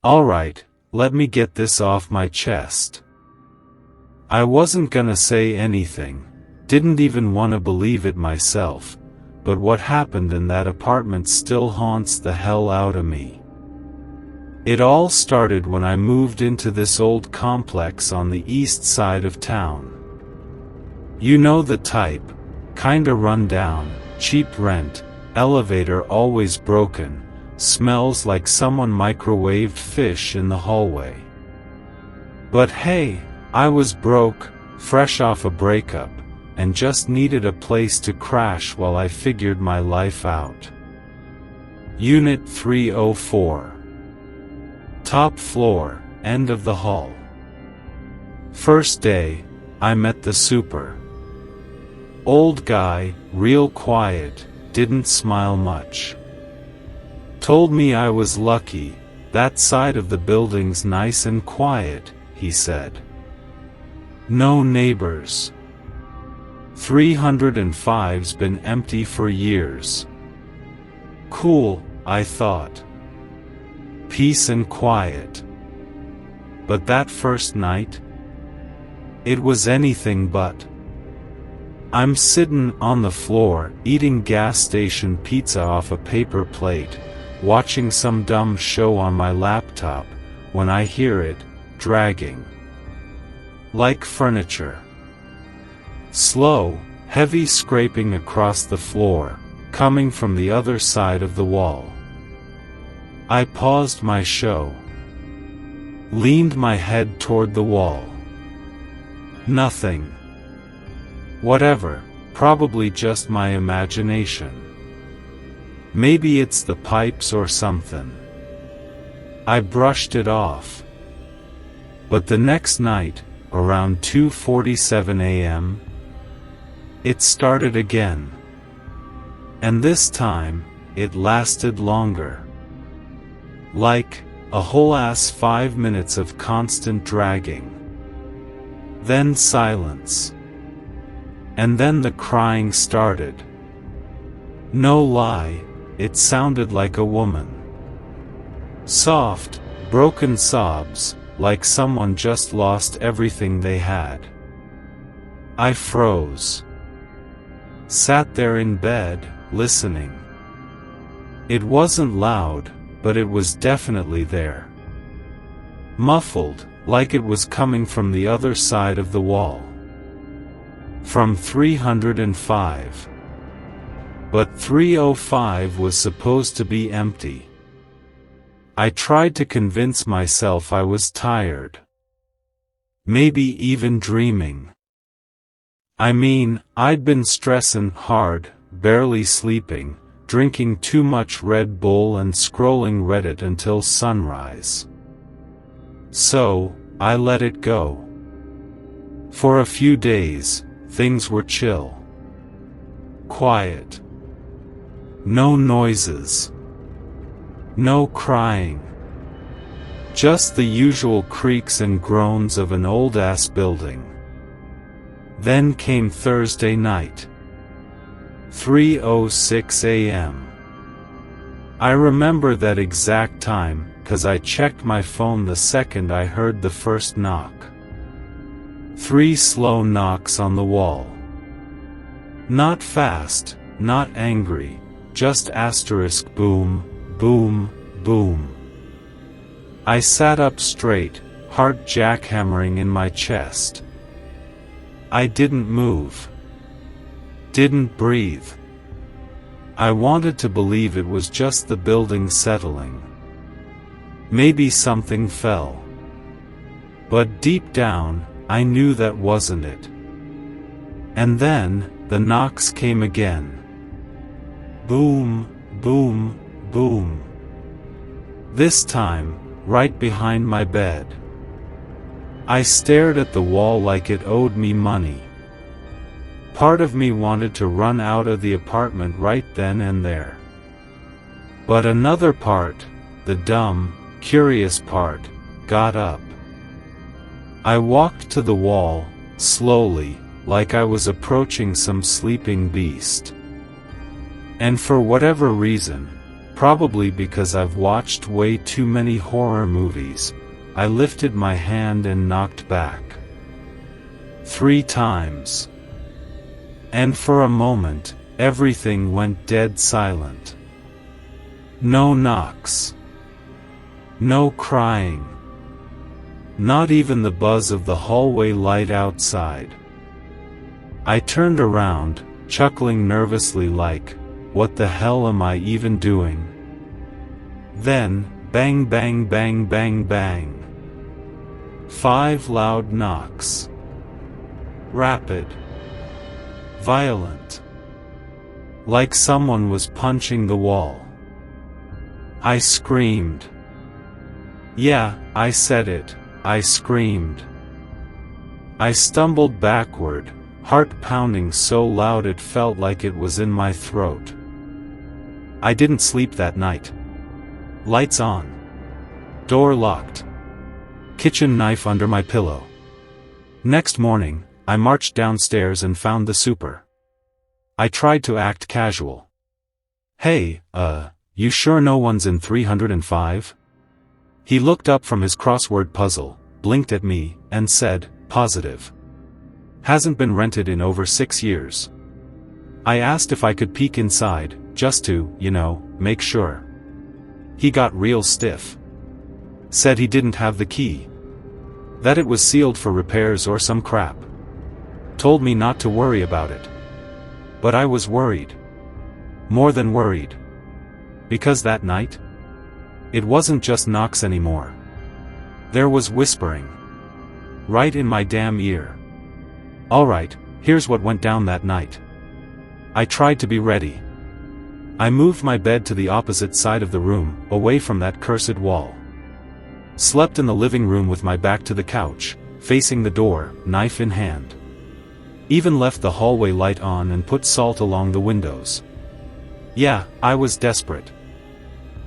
Alright, let me get this off my chest. I wasn't gonna say anything, didn't even wanna believe it myself, but what happened in that apartment still haunts the hell out of me. It all started when I moved into this old complex on the east side of town. You know the type, kinda run down, cheap rent, elevator always broken, smells like someone microwaved fish in the hallway. But hey, I was broke, fresh off a breakup, and just needed a place to crash while I figured my life out. Unit 304. Top floor, end of the hall. First day, I met the super. Old guy, real quiet, didn't smile much. Told me I was lucky, that side of the building's nice and quiet, he said. No neighbors. 305's been empty for years. Cool, I thought. Peace and quiet. But that first night? It was anything but. I'm sittin' on the floor, eating gas station pizza off a paper plate, watching some dumb show on my laptop, when I hear it, dragging. Like furniture. Slow, heavy scraping across the floor, coming from the other side of the wall. I paused my show. Leaned my head toward the wall. Nothing. Whatever, probably just my imagination. Maybe it's the pipes or something. I brushed it off. But the next night, around 2:47 a.m., it started again. And this time, it lasted longer. Like, a whole ass 5 minutes of constant dragging. Then silence. And then the crying started. No lie, it sounded like a woman. Soft, broken sobs, like someone just lost everything they had. I froze. Sat there in bed, listening. It wasn't loud, but it was definitely there. Muffled, like it was coming from the other side of the wall. From 305. But 305 was supposed to be empty. I tried to convince myself I was tired. Maybe even dreaming. I mean, I'd been stressin' hard, barely sleeping, drinking too much Red Bull and scrolling Reddit until sunrise. So, I let it go. For a few days, things were chill. Quiet. No noises. No crying. Just the usual creaks and groans of an old-ass building. Then came Thursday night. 3:06 a.m. I remember that exact time, 'cause I checked my phone the second I heard the first knock. 3 slow knocks on the wall. Not fast, not angry, just asterisk boom, boom, boom. I sat up straight, heart jackhammering in my chest. I didn't move. Didn't breathe. I wanted to believe it was just the building settling. Maybe something fell. But deep down, I knew that wasn't it. And then, the knocks came again. Boom, boom, boom. This time, right behind my bed. I stared at the wall like it owed me money. Part of me wanted to run out of the apartment right then and there. But another part, the dumb, curious part, got up. I walked to the wall, slowly, like I was approaching some sleeping beast. And for whatever reason, Probably because I've watched way too many horror movies, I lifted my hand and knocked back 3 times. And for a moment, everything went dead silent. No knocks. No crying. Not even the buzz of the hallway light outside. I turned around, chuckling nervously like, what the hell am I even doing? Then, bang bang bang bang bang. 5 loud knocks. Rapid. Violent. Like someone was punching the wall. I screamed. Yeah, I said it, I screamed. I stumbled backward, heart pounding so loud it felt like it was in my throat. I didn't sleep that night. Lights on. Door locked. Kitchen knife under my pillow. Next morning, I marched downstairs and found the super. I tried to act casual. Hey, you sure no one's in 305? He looked up from his crossword puzzle, blinked at me, and said, positive. Hasn't been rented in over 6 years. I asked if I could peek inside, just to, make sure. He got real stiff. Said he didn't have the key. That it was sealed for repairs or some crap. Told me not to worry about it. But I was worried. More than worried. Because that night, it wasn't just knocks anymore. There was whispering. Right in my damn ear. Alright, here's what went down that night. I tried to be ready. I moved my bed to the opposite side of the room, away from that cursed wall. Slept in the living room with my back to the couch, facing the door, knife in hand. Even left the hallway light on and put salt along the windows. Yeah, I was desperate.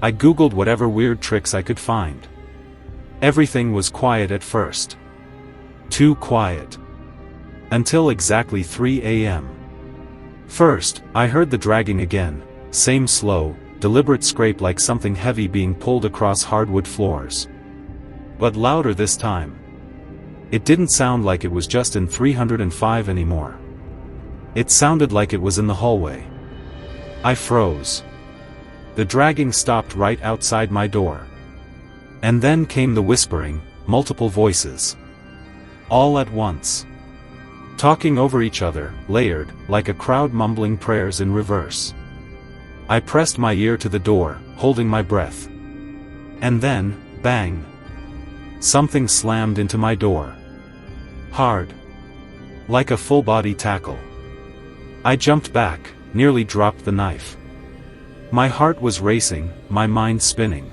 I googled whatever weird tricks I could find. Everything was quiet at first. Too quiet. Until exactly 3 a.m. First, I heard the dragging again, same slow, deliberate scrape like something heavy being pulled across hardwood floors. But louder this time. It didn't sound like it was just in 305 anymore. It sounded like it was in the hallway. I froze. The dragging stopped right outside my door. And then came the whispering, multiple voices. All at once. Talking over each other, layered, like a crowd mumbling prayers in reverse. I pressed my ear to the door, holding my breath. And then, bang. Something slammed into my door. Hard. Like a full-body tackle. I jumped back, nearly dropped the knife. My heart was racing, my mind spinning.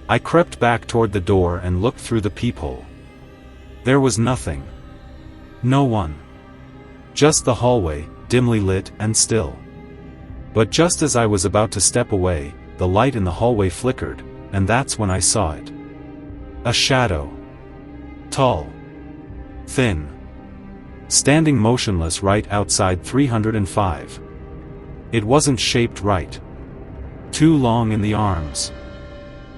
I crept back toward the door and looked through the peephole. There was nothing. No one. Just the hallway, dimly lit and still. But just as I was about to step away, the light in the hallway flickered, and that's when I saw it. A shadow. Tall. Thin. Standing motionless right outside 305. It wasn't shaped right. Too long in the arms.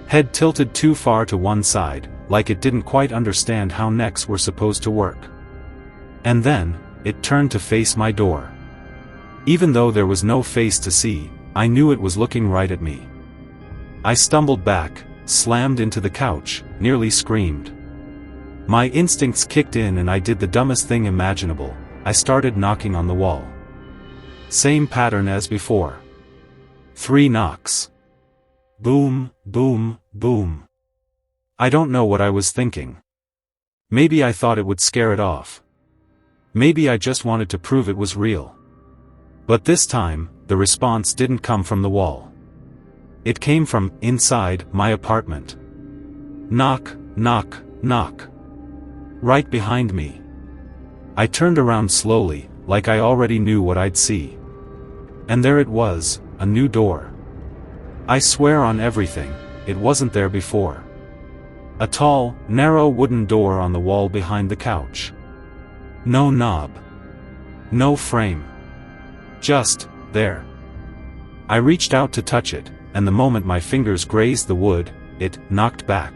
Head tilted too far to one side, like it didn't quite understand how necks were supposed to work. And then, it turned to face my door. Even though there was no face to see, I knew it was looking right at me. I stumbled back, slammed into the couch, nearly screamed. My instincts kicked in and I did the dumbest thing imaginable. I started knocking on the wall. Same pattern as before. 3 knocks. Boom, boom, boom. I don't know what I was thinking. Maybe I thought it would scare it off. Maybe I just wanted to prove it was real. But this time, the response didn't come from the wall. It came from inside my apartment. Knock, knock, knock. Right behind me. I turned around slowly, like I already knew what I'd see. And there it was, a new door. I swear on everything, it wasn't there before. A tall, narrow wooden door on the wall behind the couch. No knob. No frame. Just, there. I reached out to touch it, and the moment my fingers grazed the wood, it knocked back.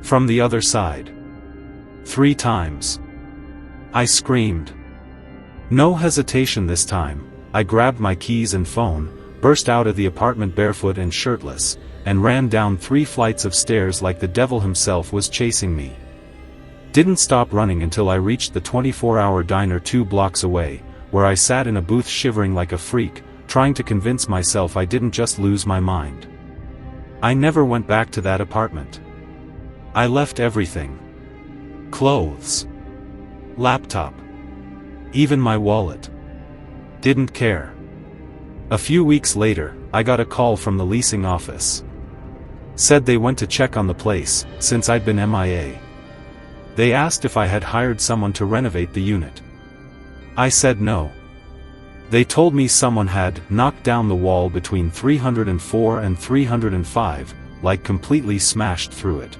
From the other side. 3 times. I screamed. No hesitation this time, I grabbed my keys and phone, burst out of the apartment barefoot and shirtless, and ran down 3 flights of stairs like the devil himself was chasing me. Didn't stop running until I reached the 24-hour diner 2 blocks away, where I sat in a booth shivering like a freak, trying to convince myself I didn't just lose my mind. I never went back to that apartment. I left everything. Clothes. Laptop. Even my wallet. Didn't care. A few weeks later, I got a call from the leasing office. Said they went to check on the place, since I'd been MIA. They asked if I had hired someone to renovate the unit. I said no. They told me someone had knocked down the wall between 304 and 305, like completely smashed through it.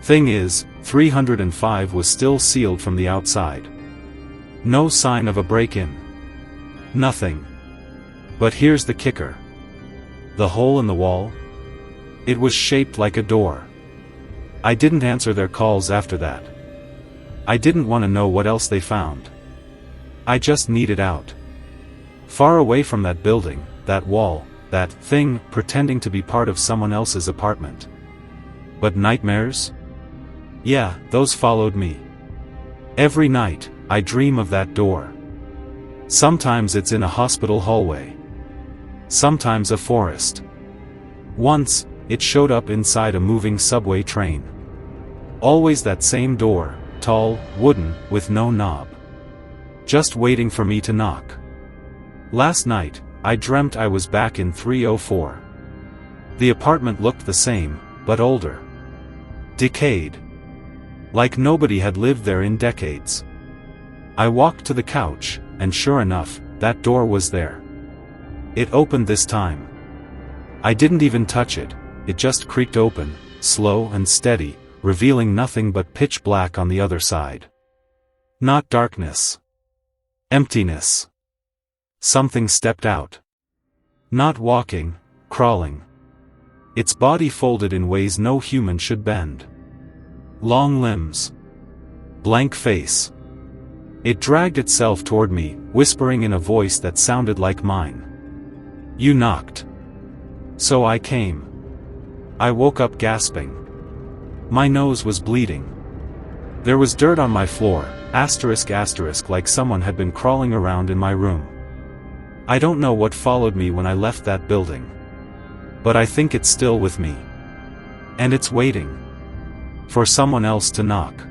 Thing is, 305 was still sealed from the outside. No sign of a break-in. Nothing. But here's the kicker. The hole in the wall? It was shaped like a door. I didn't answer their calls after that. I didn't want to know what else they found. I just needed out. Far away from that building, that wall, that thing pretending to be part of someone else's apartment. But nightmares? Yeah, those followed me. Every night, I dream of that door. Sometimes it's in a hospital hallway. Sometimes a forest. Once, it showed up inside a moving subway train. Always that same door, tall, wooden, with no knob. Just waiting for me to knock. Last night, I dreamt I was back in 304. The apartment looked the same, but older. Decayed. Like nobody had lived there in decades. I walked to the couch, and sure enough, that door was there. It opened this time. I didn't even touch it, it just creaked open, slow and steady, revealing nothing but pitch black on the other side. Not darkness. Emptiness. Something stepped out. Not walking, crawling. Its body folded in ways no human should bend. Long limbs. Blank face. It dragged itself toward me, whispering in a voice that sounded like mine. You knocked. So I came. I woke up gasping. My nose was bleeding. There was dirt on my floor, asterisk like someone had been crawling around in my room. I don't know what followed me when I left that building. But I think it's still with me. And it's waiting. For someone else to knock.